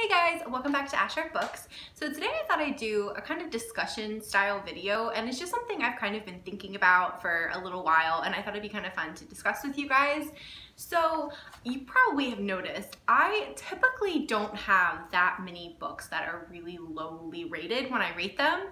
Hey guys, welcome back to Ashrak Books. So today I thought I'd do a kind of discussion style video, and it's just something I've kind of been thinking about for a little while, and I thought it'd be kind of fun to discuss with you guys. So you probably have noticed I typically don't have that many books that are really lowly rated when I rate them.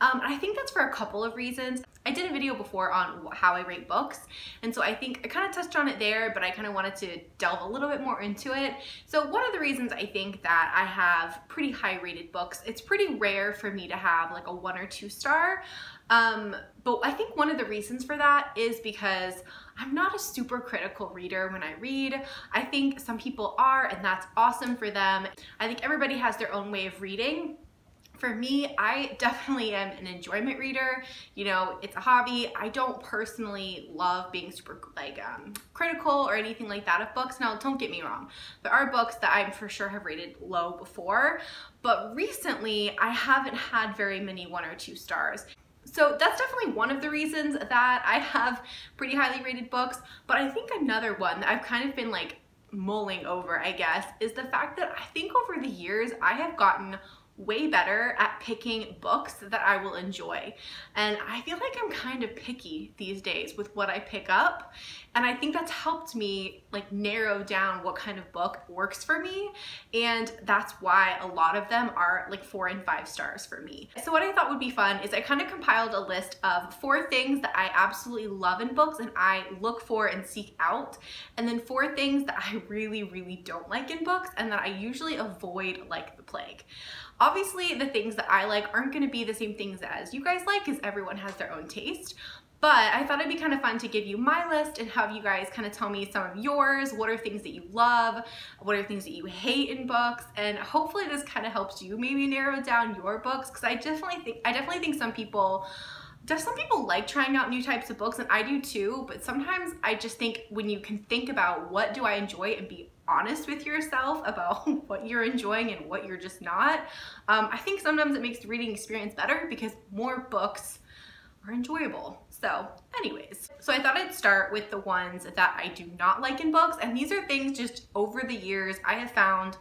I think that's for a couple of reasons. I did a video before on how I rate books, and so I think I kind of touched on it there, but I kind of wanted to delve a little bit more into it. So one of the reasons I think that I have pretty high rated books, it's pretty rare for me to have like a 1 or 2 star. But I think one of the reasons for that is because I'm not a super critical reader when I read. I think some people are, and that's awesome for them. I think everybody has their own way of reading. For me, I definitely am an enjoyment reader. You know, it's a hobby. I don't personally love being super critical or anything like that of books. Now, don't get me wrong. There are books that I for sure have rated low before, but recently I haven't had very many 1 or 2 stars. So that's definitely one of the reasons that I have pretty highly rated books. But I think another one that I've kind of been like mulling over, I guess, is the fact that I think over the years I have gotten way better at picking books that I will enjoy. And I feel like I'm kind of picky these days with what I pick up. And I think that's helped me like narrow down what kind of book works for me. And that's why a lot of them are like 4 and 5 stars for me. So what I thought would be fun is I kind of compiled a list of 4 things that I absolutely love in books and I look for and seek out. And then 4 things that I really don't like in books and that I usually avoid like the plague. Obviously, the things that I like aren't going to be the same things as you guys like, because everyone has their own taste. But I thought it'd be kind of fun to give you my list and have you guys kind of tell me some of yours. What are things that you love? What are things that you hate in books? And hopefully this kind of helps you maybe narrow down your books, because I definitely think some people like trying out new types of books, and I do too, but sometimes I just think when you can think about what do I enjoy and be honest with yourself about what you're enjoying and what you're just not, I think sometimes it makes the reading experience better because more books are enjoyable. So anyways, so I thought I'd start with the ones that I do not like in books, and these are things just over the years I have found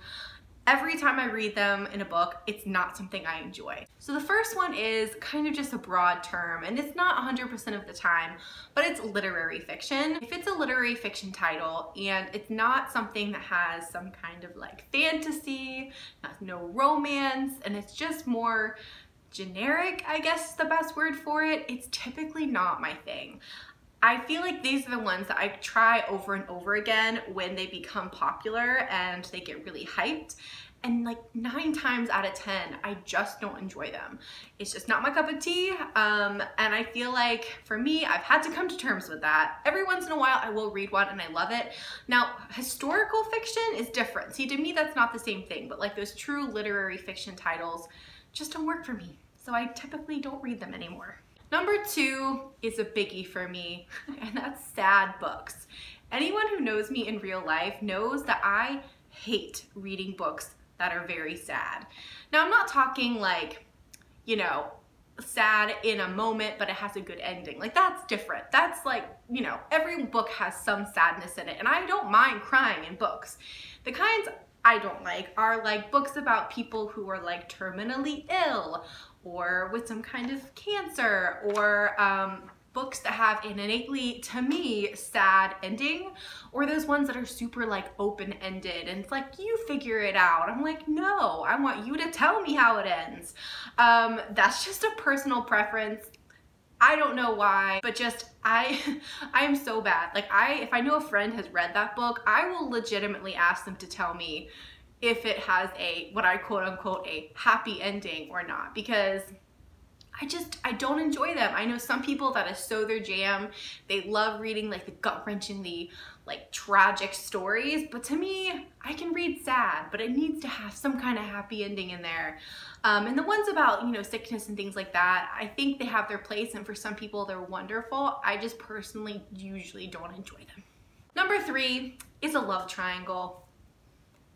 every time I read them in a book, it's not something I enjoy. So the first one is kind of just a broad term, and it's not 100% of the time, but it's literary fiction. If it's a literary fiction title and it's not something that has some kind of like fantasy, no romance, and it's just more generic, I guess is the best word for it, it's typically not my thing. I feel like these are the ones that I try over and over again when they become popular and they get really hyped. And like 9 times out of 10, I just don't enjoy them. It's just not my cup of tea. And I feel like for me, I've had to come to terms with that. Every once in a while, I will read one and I love it. Now, historical fiction is different. See, to me, that's not the same thing, but like those true literary fiction titles just don't work for me. So I typically don't read them anymore. Number 2 is a biggie for me, and that's sad books. Anyone who knows me in real life knows that I hate reading books that are very sad. Now, I'm not talking like, you know, sad in a moment, but it has a good ending. Like, that's different. That's like, you know, every book has some sadness in it, and I don't mind crying in books. The kinds I don't like are like books about people who are like terminally ill, or with some kind of cancer, or books that have an innately, to me, sad ending, or those ones that are super like open-ended and it's like, you figure it out. I'm like, no, I want you to tell me how it ends. That's just a personal preference. I don't know why, but just I am so bad. Like if I know a friend has read that book, I will legitimately ask them to tell me if it has a, what I quote unquote, a happy ending or not, because I don't enjoy them. I know some people that is so their jam. They love reading like the gut-wrenchingly like tragic stories, but to me, I can read sad, but it needs to have some kind of happy ending in there. And the ones about, you know, sickness and things like that, I think they have their place, and for some people they're wonderful. I just personally usually don't enjoy them. Number 3 is a love triangle.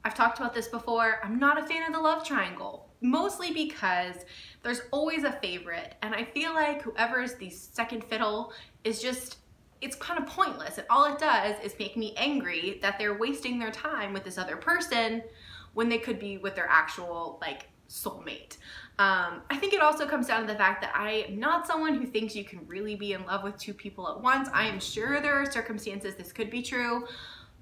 I've talked about this before. I'm not a fan of the love triangle, mostly because there's always a favorite, and I feel like whoever is the second fiddle is just, it's kind of pointless, and all it does is make me angry that they're wasting their time with this other person when they could be with their actual like soulmate. I think it also comes down to the fact that I am not someone who thinks you can really be in love with two people at once. I am sure there are circumstances this could be true,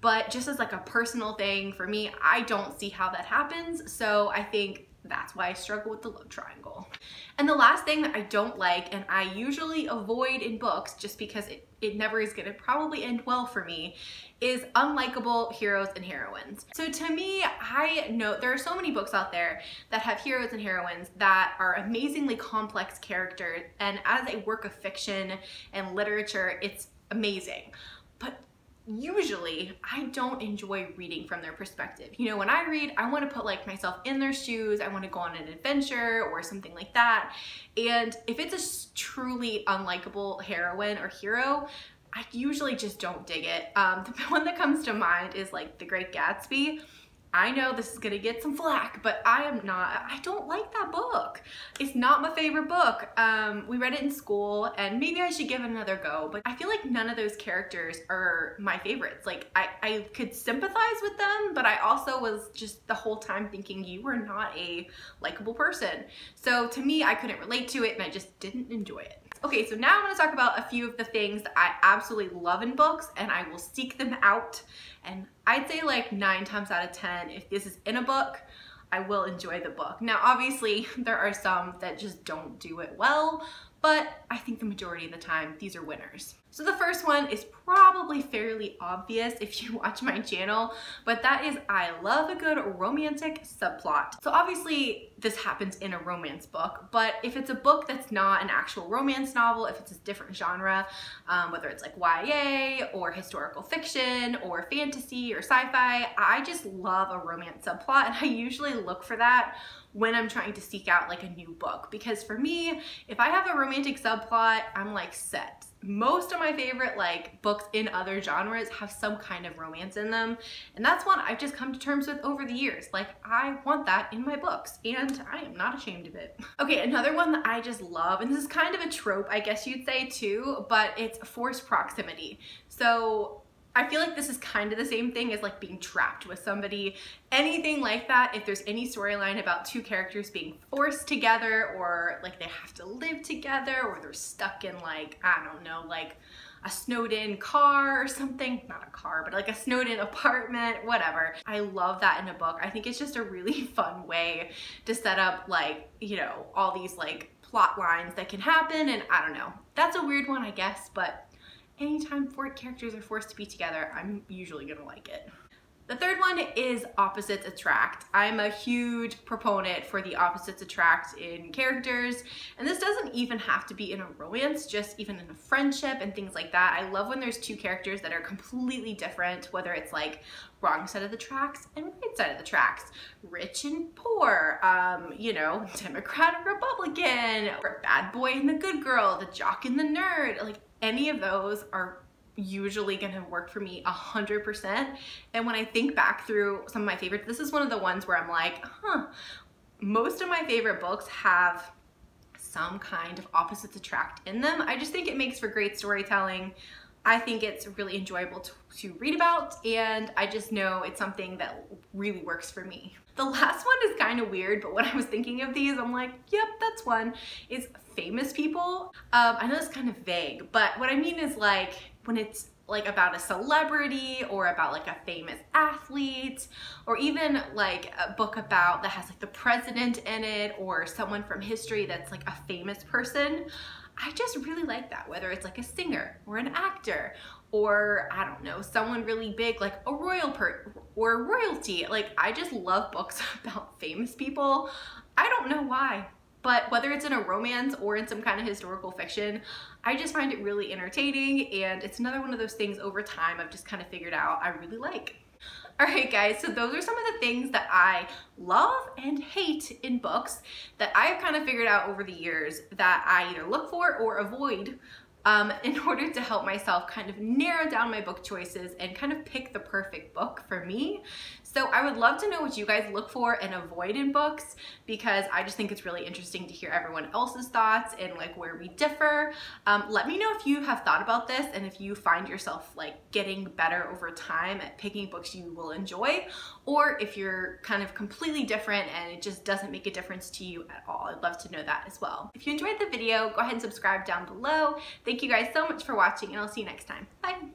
but just as like a personal thing for me, I don't see how that happens. So I think that's why I struggle with the love triangle. And the last thing that I don't like, and I usually avoid in books just because it never is gonna probably end well for me, is unlikable heroes and heroines. So to me, I know there are so many books out there that have heroes and heroines that are amazingly complex characters, and as a work of fiction and literature, it's amazing. But usually I don't enjoy reading from their perspective. You know, when I read, I want to put like myself in their shoes. I want to go on an adventure or something like that. And if it's a truly unlikable heroine or hero, I usually just don't dig it. The one that comes to mind is like The Great Gatsby. I know this is gonna get some flack, but I don't like that book. It's not my favorite book. We read it in school and maybe I should give it another go, but I feel like none of those characters are my favorites. Like I could sympathize with them, but I also was just the whole time thinking you were not a likable person. So to me, I couldn't relate to it and I just didn't enjoy it. Okay, so now I'm gonna talk about a few of the things that I absolutely love in books and I will seek them out. And I'd say like 9 times out of 10, if this is in a book, I will enjoy the book. Now, obviously, there are some that just don't do it well, but I think the majority of the time, these are winners. So the first one is probably fairly obvious if you watch my channel, but that is I love a good romantic subplot. So obviously this happens in a romance book, but if it's a book that's not an actual romance novel, if it's a different genre, whether it's like YA or historical fiction or fantasy or sci-fi, I just love a romance subplot and I usually look for that when I'm trying to seek out like a new book. Because for me, if I have a romantic subplot, I'm like set. Most of my favorite like books in other genres have some kind of romance in them. And that's one I've just come to terms with over the years. Like I want that in my books and I am not ashamed of it. Okay, another one that I just love, and this is kind of a trope, I guess you'd say too, but it's forced proximity. So I feel like this is kind of the same thing as like being trapped with somebody. Anything like that, if there's any storyline about two characters being forced together or like they have to live together or they're stuck in like, I don't know, like a snowed-in car or something. Not a car, but like a snowed-in apartment, whatever. I love that in a book. I think it's just a really fun way to set up like, you know, all these like plot lines that can happen, and I don't know. That's a weird one, I guess, but anytime 4 characters are forced to be together, I'm usually gonna like it. The third one is opposites attract. I'm a huge proponent for the opposites attract in characters, and this doesn't even have to be in a romance, just even in a friendship and things like that. I love when there's 2 characters that are completely different, whether it's like wrong side of the tracks and right side of the tracks, rich and poor, you know, Democrat and Republican, or bad boy and the good girl, the jock and the nerd. Like any of those are usually gonna work for me 100%. And when I think back through some of my favorites, this is one of the ones where I'm like, most of my favorite books have some kind of opposites attract in them. I just think it makes for great storytelling. I think it's really enjoyable to read about, and I just know it's something that really works for me. The last one is kind of weird, but when I was thinking of these, I'm like, yep, that's one, is famous people. I know it's kind of vague, but what I mean is like when it's like about a celebrity or about like a famous athlete, or even like a book about that has like the president in it or someone from history that's like a famous person. I just really like that, whether it's like a singer or an actor or I don't know, someone really big like a or royalty. Like I just love books about famous people. I don't know why, but whether it's in a romance or in some kind of historical fiction, I just find it really entertaining, and it's another one of those things over time I've just kind of figured out I really like. Alright guys, so those are some of the things that I love and hate in books that I've kind of figured out over the years that I either look for or avoid in order to help myself kind of narrow down my book choices and kind of pick the perfect book for me. So I would love to know what you guys look for and avoid in books, because I just think it's really interesting to hear everyone else's thoughts and like where we differ. Let me know if you have thought about this and if you find yourself like getting better over time at picking books you will enjoy, or if you're kind of completely different and it just doesn't make a difference to you at all. I'd love to know that as well. If you enjoyed the video, go ahead and subscribe down below. Thank you guys so much for watching, and I'll see you next time. Bye.